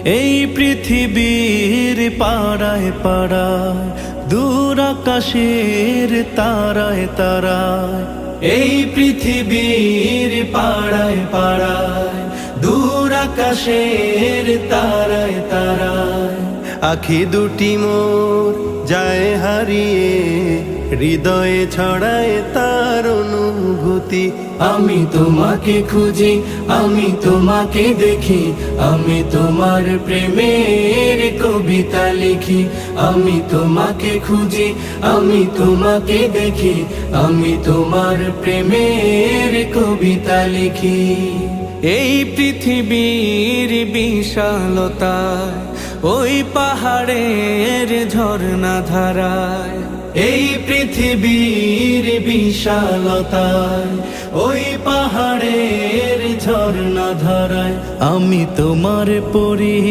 এই পৃথিবীর পাড়ায় পাড়ায় দূর আকাশের তারায় তারায়, এই পৃথিবীর পাড়ায় পাড়ায় দূর আকাশের তারায় তারায়, আখি দুটি মোর যায় হারিয়ে, হৃদয়ে ছড়ায় তার অনুভূতি। আমি তোমাকে খুঁজি, আমি তোমাকে দেখি, আমি তোমার প্রেমের কবিতা লিখি। আমি তোমাকে খুঁজি, আমি তোমাকে দেখি, আমি তোমার প্রেমের কবিতা লিখি। এই পৃথিবীর বিশালতায় ওই পাহাড়ের ঝর্ণা ধারায়, এই পৃথিবীর বিশালতায় ওই পাহাড়ের ঝর্ণা ধারায় আমি তোমার পরি।